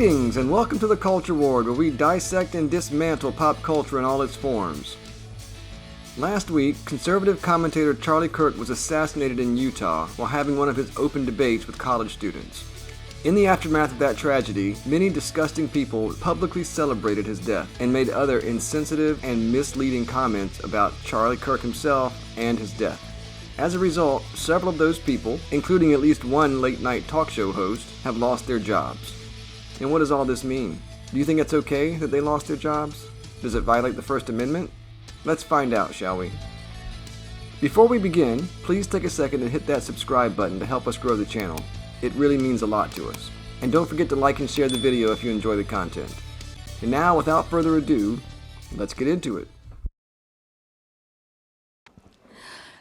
Greetings and welcome to the Culture Ward, where we dissect and dismantle pop culture in all its forms. Last week, conservative commentator Charlie Kirk was assassinated in Utah while having one of his open debates with college students. In the aftermath of that tragedy, many disgusting people publicly celebrated his death and made other insensitive and misleading comments about Charlie Kirk himself and his death. As a result, several of those people, including at least one late-night talk show host, have lost their jobs. And what does all this mean? Do you think it's okay that they lost their jobs? Does it violate the First Amendment? Let's find out, shall we? Before we begin, please take a second and hit that subscribe button to help us grow the channel. It really means a lot to us. And don't forget to like and share the video if you enjoy the content. And now, without further ado, let's get into it.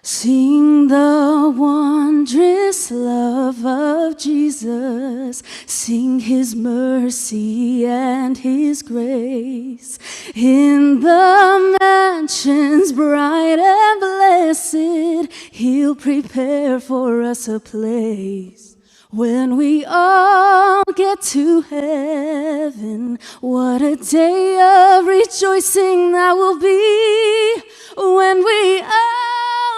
Sing the wondrous love of Jesus, sing His mercy and His grace. In the mansions bright and blessed, He'll prepare for us a place. When we all get to heaven, what a day of rejoicing that will be. When we all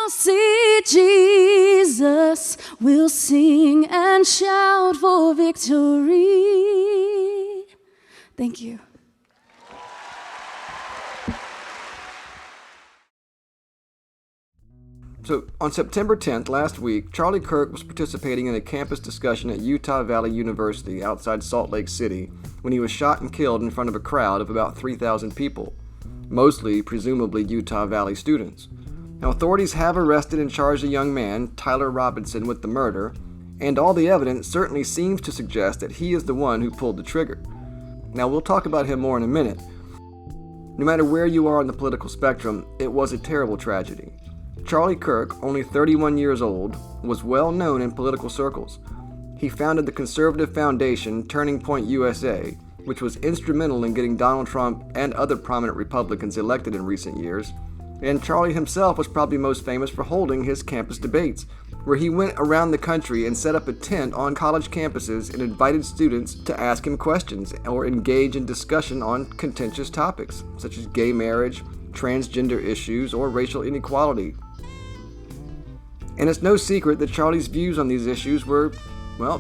see Jesus, we'll sing and shout for victory. Thank you. So, on September 10th, last week, Charlie Kirk was participating in a campus discussion at Utah Valley University outside Salt Lake City when he was shot and killed in front of a crowd of about 3,000 people, mostly, presumably, Utah Valley students. Now, authorities have arrested and charged a young man, Tyler Robinson, with the murder, and all the evidence certainly seems to suggest that he is the one who pulled the trigger. Now, we'll talk about him more in a minute. No matter where you are on the political spectrum, it was a terrible tragedy. Charlie Kirk, only 31 years old, was well known in political circles. He founded the conservative foundation Turning Point USA, which was instrumental in getting Donald Trump and other prominent Republicans elected in recent years. And Charlie himself was probably most famous for holding his campus debates, where he went around the country and set up a tent on college campuses and invited students to ask him questions or engage in discussion on contentious topics, such as gay marriage, transgender issues, or racial inequality. And it's no secret that Charlie's views on these issues were,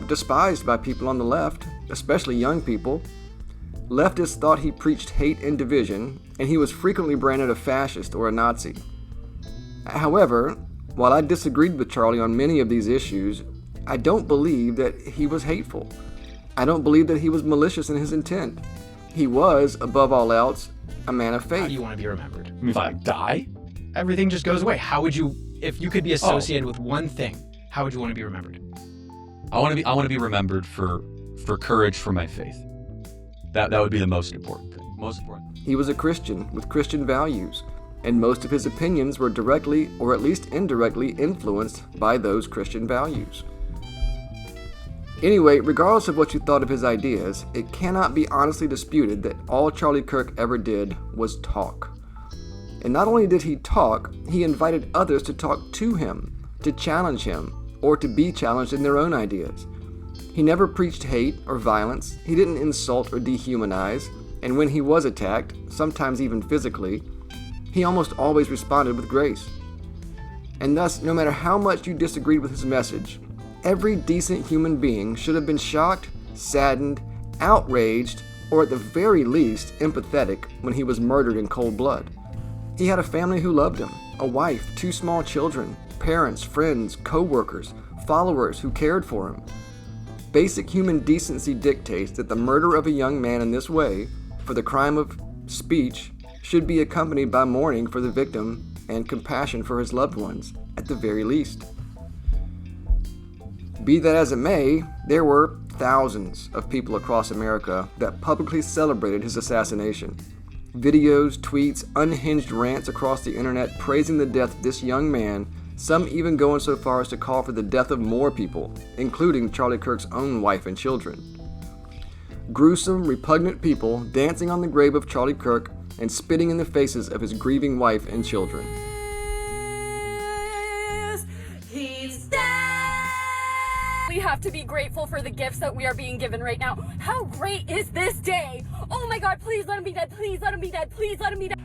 despised by people on the left, especially young people. Leftists thought he preached hate and division, and he was frequently branded a fascist or a Nazi. However, while I disagreed with Charlie on many of these issues, I don't believe that he was hateful. I don't believe that he was malicious in his intent. He was, above all else, a man of faith. How do you want to be remembered? If I die, everything just goes away. How would you, if you could be associated with one thing, how would you want to be remembered? I want to be remembered for courage for my faith. That would be the most important thing. Most important. He was a Christian with Christian values, and most of his opinions were directly or at least indirectly influenced by those Christian values. Anyway, regardless of what you thought of his ideas, it cannot be honestly disputed that all Charlie Kirk ever did was talk. And not only did he talk, he invited others to talk to him, to challenge him, or to be challenged in their own ideas. He never preached hate or violence, he didn't insult or dehumanize, and when he was attacked, sometimes even physically, he almost always responded with grace. And thus, no matter how much you disagreed with his message, every decent human being should have been shocked, saddened, outraged, or at the very least, empathetic when he was murdered in cold blood. He had a family who loved him, a wife, 2 small children, parents, friends, co-workers, followers who cared for him. Basic human decency dictates that the murder of a young man in this way, for the crime of speech, should be accompanied by mourning for the victim and compassion for his loved ones, at the very least. Be that as it may, there were thousands of people across America that publicly celebrated his assassination. Videos, tweets, unhinged rants across the internet praising the death of this young man, some even going so far as to call for the death of more people, including Charlie Kirk's own wife and children. Gruesome, repugnant people dancing on the grave of Charlie Kirk and spitting in the faces of his grieving wife and children. have to be grateful for the gifts that we are being given right now. How great is this day? Oh my God, please let him be dead. Please let him be dead. Please let him be dead.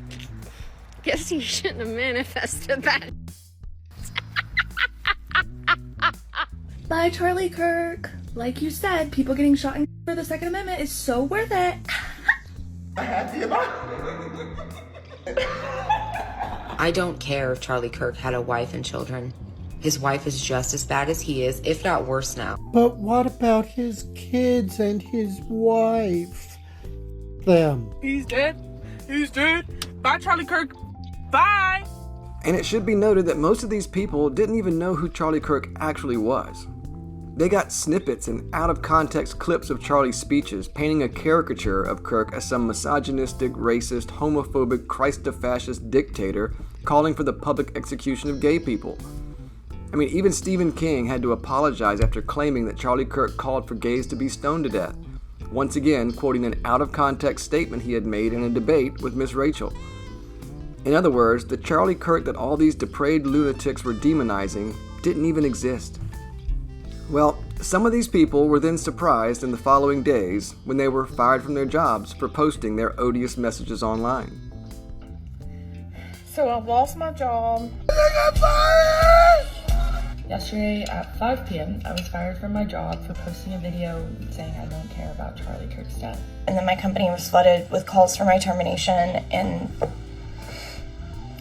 Guess you shouldn't have manifested that. Bye, Charlie Kirk. Like you said, people getting shot for the Second Amendment is so worth it. I don't care if Charlie Kirk had a wife and children. His wife is just as bad as he is, if not worse now. But what about his kids and his wife? Them. He's dead. He's dead. Bye, Charlie Kirk. Bye. And it should be noted that most of these people didn't even know who Charlie Kirk actually was. They got snippets and out-of-context clips of Charlie's speeches, painting a caricature of Kirk as some misogynistic, racist, homophobic, Christ-fascist dictator calling for the public execution of gay people. I mean, even Stephen King had to apologize after claiming that Charlie Kirk called for gays to be stoned to death, once again quoting an out-of-context statement he had made in a debate with Miss Rachel. In other words, the Charlie Kirk that all these depraved lunatics were demonizing didn't even exist. Well, some of these people were then surprised in the following days when they were fired from their jobs for posting their odious messages online. So I've lost my job. I got fired! Yesterday at 5 p.m., I was fired from my job for posting a video saying I don't care about Charlie Kirk's death. And then my company was flooded with calls for my termination, and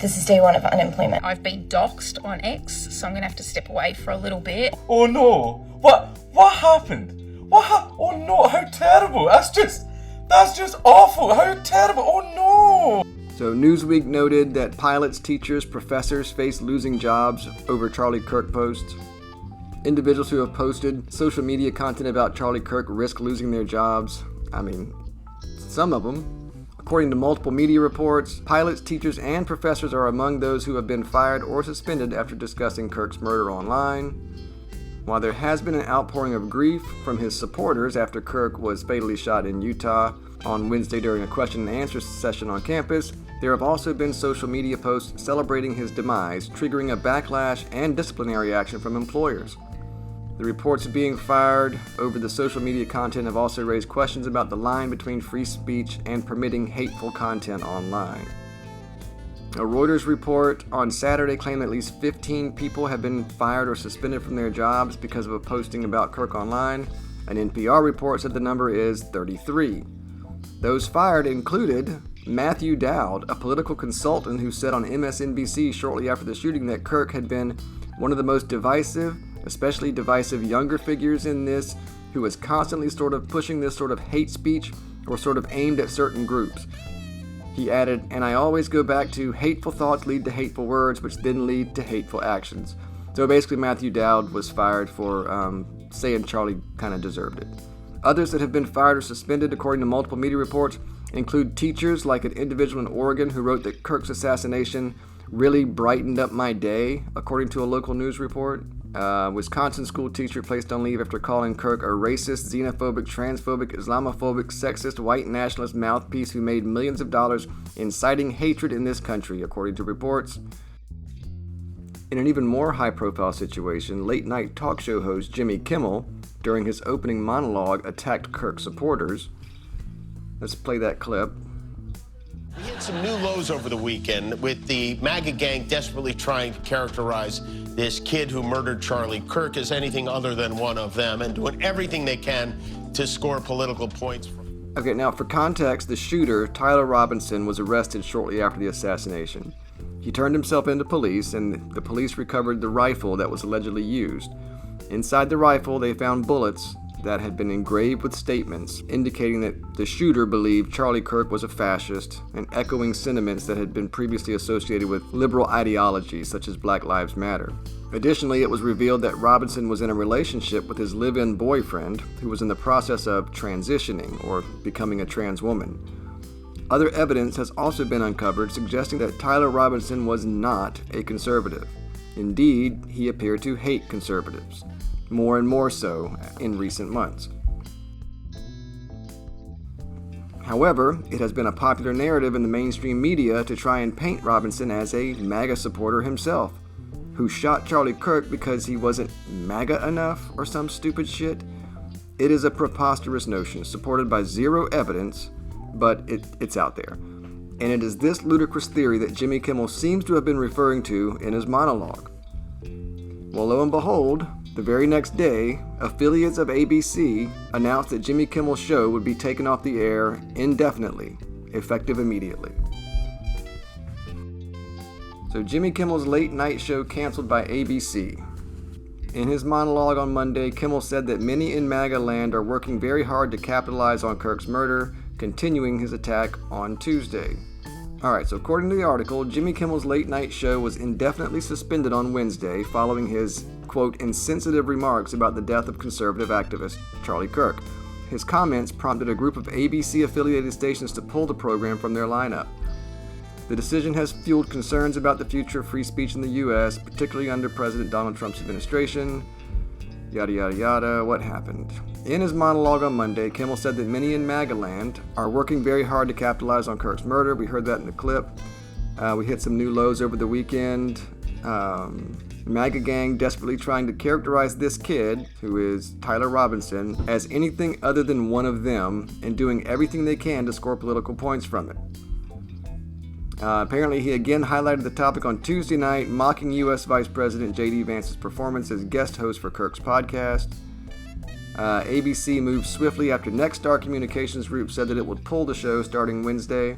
this is day one of unemployment. I've been doxxed on X, so I'm gonna have to step away for a little bit. Oh no! What happened? Oh no! How terrible! That's just awful! How terrible! Oh no! So Newsweek noted that pilots, teachers, professors face losing jobs over Charlie Kirk posts. Individuals who have posted social media content about Charlie Kirk risk losing their jobs. I mean, some of them. According to multiple media reports, pilots, teachers, and professors are among those who have been fired or suspended after discussing Kirk's murder online. While there has been an outpouring of grief from his supporters after Kirk was fatally shot in Utah on Wednesday during a question and answer session on campus, there have also been social media posts celebrating his demise, triggering a backlash and disciplinary action from employers. The reports of being fired over the social media content have also raised questions about the line between free speech and permitting hateful content online. A Reuters report on Saturday claimed that at least 15 people have been fired or suspended from their jobs because of a posting about Kirk online. An NPR report said the number is 33. Those fired included Matthew Dowd, a political consultant who said on MSNBC shortly after the shooting that Kirk had been one of the most divisive, especially divisive younger figures in this, who was constantly sort of pushing this sort of hate speech or sort of aimed at certain groups. He added, and I always go back to hateful thoughts lead to hateful words, which then lead to hateful actions. So basically Matthew Dowd was fired for saying Charlie kind of deserved it. Others that have been fired or suspended, according to multiple media reports, include teachers like an individual in Oregon who wrote that Kirk's assassination really brightened up my day, according to a local news report. Wisconsin school teacher placed on leave after calling Kirk a racist, xenophobic, transphobic, Islamophobic, sexist, white nationalist mouthpiece who made millions of dollars inciting hatred in this country, according to reports. In an even more high-profile situation, late-night talk show host Jimmy Kimmel, during his opening monologue, attacked Kirk supporters. Let's play that clip. We hit some new lows over the weekend with the MAGA gang desperately trying to characterize this kid who murdered Charlie Kirk as anything other than one of them and doing everything they can to score political points. Okay, now for context, the shooter, Tyler Robinson, was arrested shortly after the assassination. He turned himself into police, and the police recovered the rifle that was allegedly used. Inside the rifle, they found bullets that had been engraved with statements indicating that the shooter believed Charlie Kirk was a fascist and echoing sentiments that had been previously associated with liberal ideologies such as Black Lives Matter. Additionally, it was revealed that Robinson was in a relationship with his live-in boyfriend who was in the process of transitioning or becoming a trans woman. Other evidence has also been uncovered suggesting that Tyler Robinson was not a conservative. Indeed, he appeared to hate conservatives, more and more so in recent months. However, it has been a popular narrative in the mainstream media to try and paint Robinson as a MAGA supporter himself, who shot Charlie Kirk because he wasn't MAGA enough or some stupid shit. It is a preposterous notion supported by zero evidence, but it's out there. And it is this ludicrous theory that Jimmy Kimmel seems to have been referring to in his monologue. Well, lo and behold, the very next day, affiliates of ABC announced that Jimmy Kimmel's show would be taken off the air indefinitely, effective immediately. So Jimmy Kimmel's late night show canceled by ABC. In his monologue on Monday, Kimmel said that many in MAGA land are working very hard to capitalize on Kirk's murder, continuing his attack on Tuesday. Alright, so according to the article, Jimmy Kimmel's late night show was indefinitely suspended on Wednesday following his, quote, insensitive remarks about the death of conservative activist Charlie Kirk. His comments prompted a group of ABC-affiliated stations to pull the program from their lineup. The decision has fueled concerns about the future of free speech in the U.S., particularly under President Donald Trump's administration. Yada yada yada, what happened? In his monologue on Monday, Kimmel said that many in MAGA land are working very hard to capitalize on Kirk's murder. We heard that in the clip. We hit some new lows over the weekend. MAGA gang desperately trying to characterize this kid, who is Tyler Robinson, as anything other than one of them, and doing everything they can to score political points from it. Apparently, he again highlighted the topic on Tuesday night, mocking U.S. Vice President J.D. Vance's performance as guest host for Kirk's podcast. ABC moved swiftly after Nexstar Communications Group said that it would pull the show starting Wednesday.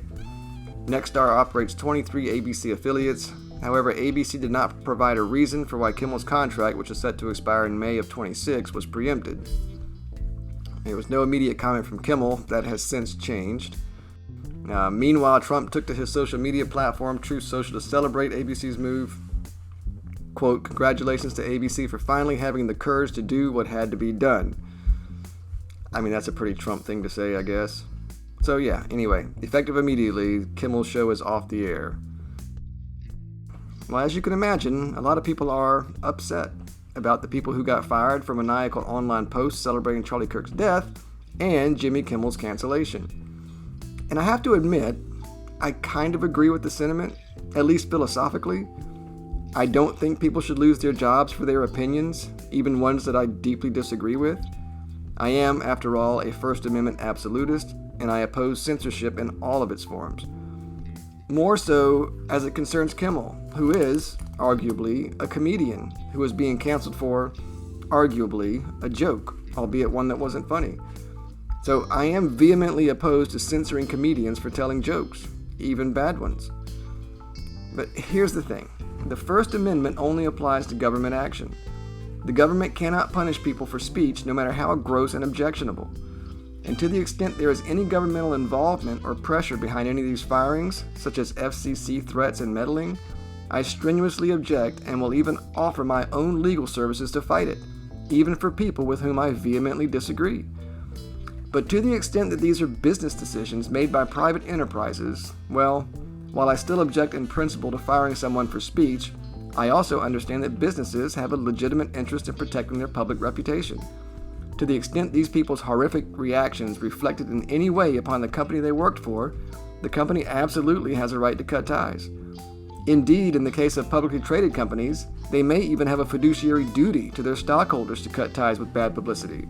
Nexstar operates 23 ABC affiliates. However, ABC did not provide a reason for why Kimmel's contract, which is set to expire in May of 26, was preempted. There was no immediate comment from Kimmel. That has since changed. Meanwhile, Trump took to his social media platform, Truth Social, to celebrate ABC's move. Quote, congratulations to ABC for finally having the courage to do what had to be done. I mean, that's a pretty Trump thing to say, I guess. So yeah, anyway, effective immediately, Kimmel's show is off the air. Well, as you can imagine, a lot of people are upset about the people who got fired for maniacal online posts celebrating Charlie Kirk's death and Jimmy Kimmel's cancellation. And I have to admit, I kind of agree with the sentiment, at least philosophically. I don't think people should lose their jobs for their opinions, even ones that I deeply disagree with. I am, after all, a First Amendment absolutist, and I oppose censorship in all of its forms. More so as it concerns Kimmel, who is, arguably, a comedian who is being canceled for, arguably, a joke, albeit one that wasn't funny. So I am vehemently opposed to censoring comedians for telling jokes, even bad ones. But here's the thing. The First Amendment only applies to government action. The government cannot punish people for speech, no matter how gross and objectionable. And to the extent there is any governmental involvement or pressure behind any of these firings, such as FCC threats and meddling, I strenuously object and will even offer my own legal services to fight it, even for people with whom I vehemently disagree. But to the extent that these are business decisions made by private enterprises, well, while I still object in principle to firing someone for speech, I also understand that businesses have a legitimate interest in protecting their public reputation. To the extent these people's horrific reactions reflected in any way upon the company they worked for, the company absolutely has a right to cut ties. Indeed, in the case of publicly traded companies, they may even have a fiduciary duty to their stockholders to cut ties with bad publicity.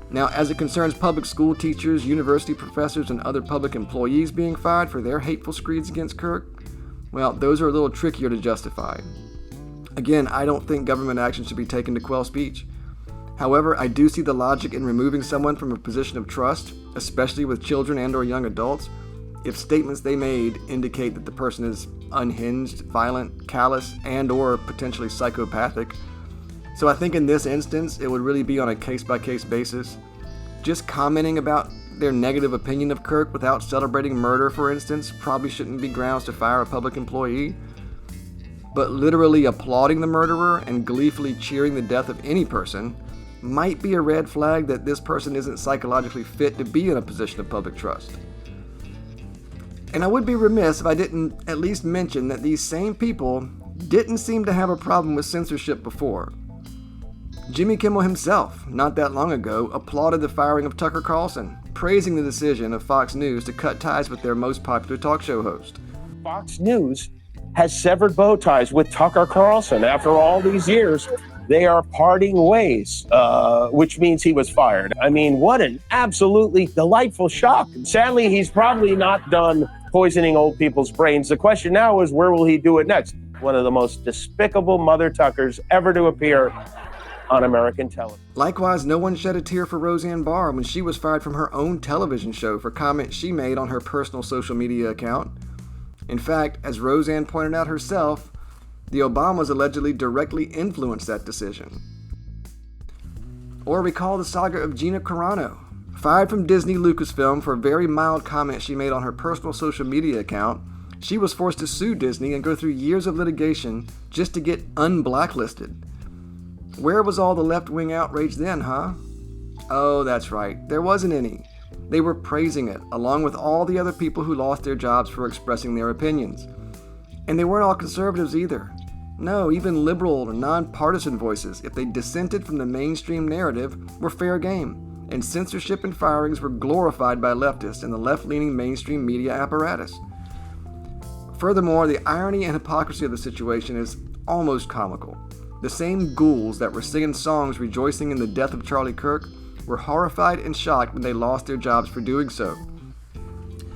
Now, as it concerns public school teachers, university professors, and other public employees being fired for their hateful screeds against Kirk, well, those are a little trickier to justify. Again, I don't think government action should be taken to quell speech. However, I do see the logic in removing someone from a position of trust, especially with children and/or young adults, if statements they made indicate that the person is unhinged, violent, callous, and/or potentially psychopathic. So I think in this instance, it would really be on a case-by-case basis. Just commenting about their negative opinion of Kirk without celebrating murder, for instance, probably shouldn't be grounds to fire a public employee. But literally applauding the murderer and gleefully cheering the death of any person might be a red flag that this person isn't psychologically fit to be in a position of public trust. And I would be remiss if I didn't at least mention that these same people didn't seem to have a problem with censorship before. Jimmy Kimmel himself, not that long ago, applauded the firing of Tucker Carlson, praising the decision of Fox News to cut ties with their most popular talk show host. Fox News has severed bow ties with Tucker Carlson. After all these years, they are parting ways, which means he was fired. I mean, what an absolutely delightful shock. Sadly, he's probably not done poisoning old people's brains. The question now is, where will he do it next? One of the most despicable mother Tuckers ever to appear on American television. Likewise, no one shed a tear for Roseanne Barr when she was fired from her own television show for comments she made on her personal social media account. In fact, as Roseanne pointed out herself, the Obamas allegedly directly influenced that decision. Or recall the saga of Gina Carano, fired from Disney Lucasfilm for a very mild comment she made on her personal social media account. She was forced to sue Disney and go through years of litigation just to get unblacklisted. Where was all the left-wing outrage then, huh? Oh, that's right, there wasn't any. They were praising it, along with all the other people who lost their jobs for expressing their opinions. And they weren't all conservatives either. No, even liberal or nonpartisan voices, if they dissented from the mainstream narrative, were fair game, and censorship and firings were glorified by leftists and the left-leaning mainstream media apparatus. Furthermore, the irony and hypocrisy of the situation is almost comical. The same ghouls that were singing songs rejoicing in the death of Charlie Kirk were horrified and shocked when they lost their jobs for doing so.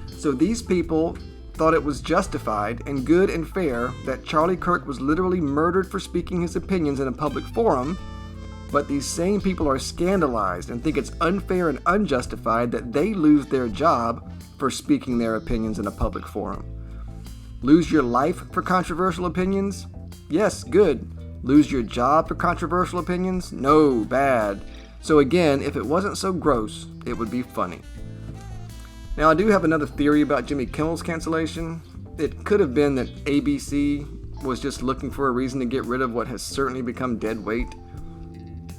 So these people thought it was justified and good and fair that Charlie Kirk was literally murdered for speaking his opinions in a public forum, but these same people are scandalized and think it's unfair and unjustified that they lose their job for speaking their opinions in a public forum. Lose your life for controversial opinions? Yes, good. Lose your job for controversial opinions? No, bad. So again, if it wasn't so gross, it would be funny. Now, I do have another theory about Jimmy Kimmel's cancellation. It could have been that ABC was just looking for a reason to get rid of what has certainly become dead weight.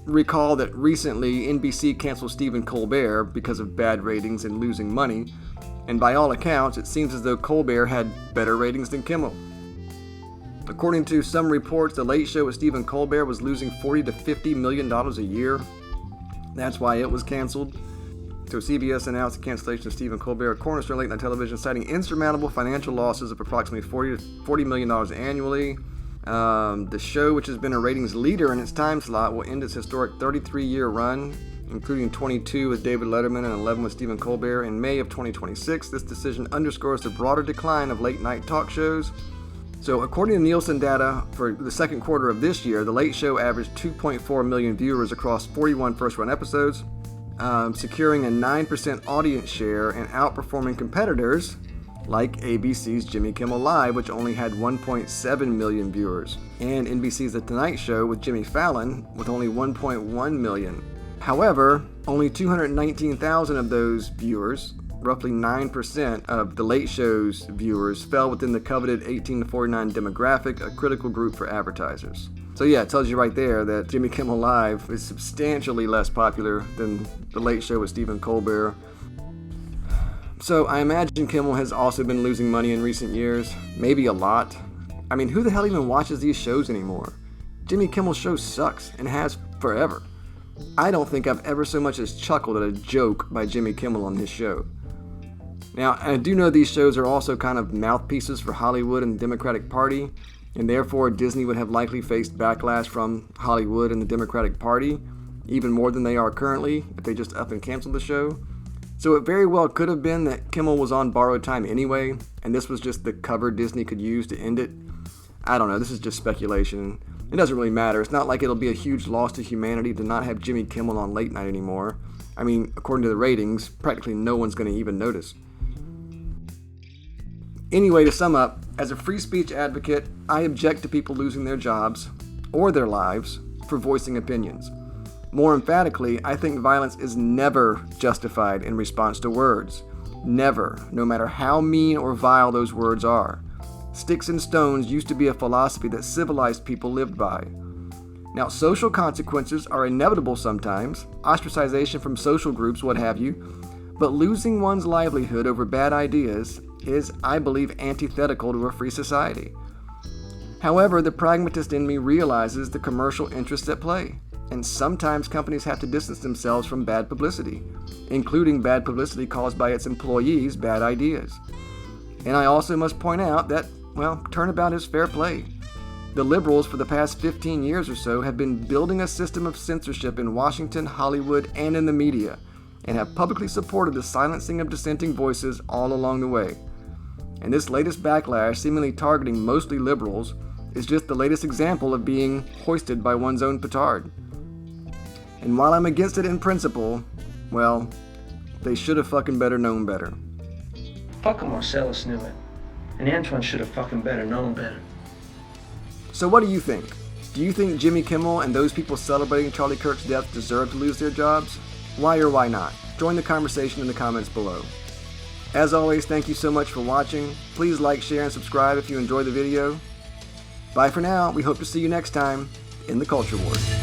Recall that recently NBC canceled Stephen Colbert because of bad ratings and losing money, and by all accounts, it seems as though Colbert had better ratings than Kimmel. According to some reports, The Late Show with Stephen Colbert was losing $40 to $50 million a year. That's why it was canceled. So CBS announced the cancellation of Stephen Colbert, cornerstone late night television, citing insurmountable financial losses of approximately $40 million annually. The show, which has been a ratings leader in its time slot, will end its historic 33-year run, including 22 with David Letterman and 11 with Stephen Colbert, in May of 2026. This decision underscores the broader decline of late-night talk shows. So according to Nielsen data for the second quarter of this year, The Late Show averaged 2.4 million viewers across 41 first-run episodes, securing a 9% audience share and outperforming competitors like ABC's Jimmy Kimmel Live, which only had 1.7 million viewers, and NBC's The Tonight Show with Jimmy Fallon with only 1.1 million. However, only 219,000 of those viewers, roughly 9% of The Late Show's viewers, fell within the coveted 18 to 49 demographic, a critical group for advertisers. So yeah, it tells you right there that Jimmy Kimmel Live is substantially less popular than The Late Show with Stephen Colbert. So I imagine Kimmel has also been losing money in recent years, maybe a lot. I mean, who the hell even watches these shows anymore? Jimmy Kimmel's show sucks and has forever. I don't think I've ever so much as chuckled at a joke by Jimmy Kimmel on his show. Now, I do know these shows are also kind of mouthpieces for Hollywood and the Democratic Party, and therefore Disney would have likely faced backlash from Hollywood and the Democratic Party, even more than they are currently, if they just up and canceled the show. So it very well could have been that Kimmel was on borrowed time anyway, and this was just the cover Disney could use to end it. I don't know, this is just speculation. It doesn't really matter. It's not like it'll be a huge loss to humanity to not have Jimmy Kimmel on late night anymore. I mean, according to the ratings, practically no one's going to even notice. Anyway, to sum up, as a free speech advocate, I object to people losing their jobs, or their lives, for voicing opinions. More emphatically, I think violence is never justified in response to words. Never, no matter how mean or vile those words are. Sticks and stones used to be a philosophy that civilized people lived by. Now, social consequences are inevitable sometimes, ostracization from social groups, what have you, but losing one's livelihood over bad ideas is, I believe, antithetical to a free society. However, the pragmatist in me realizes the commercial interests at play, and sometimes companies have to distance themselves from bad publicity, including bad publicity caused by its employees' bad ideas. And I also must point out that well, turnabout is fair play. The liberals for the past 15 years or so have been building a system of censorship in Washington, Hollywood, and in the media, and have publicly supported the silencing of dissenting voices all along the way. And this latest backlash, seemingly targeting mostly liberals, is just the latest example of being hoisted by one's own petard. And while I'm against it in principle, well, they should have fucking better known better. Fucking Marcellus knew it. And Antoine should have fucking better known better. So what do you think? Do you think Jimmy Kimmel and those people celebrating Charlie Kirk's death deserve to lose their jobs? Why or why not? Join the conversation in the comments below. As always, thank you so much for watching. Please like, share, and subscribe if you enjoyed the video. Bye for now. We hope to see you next time in the Culture Wars.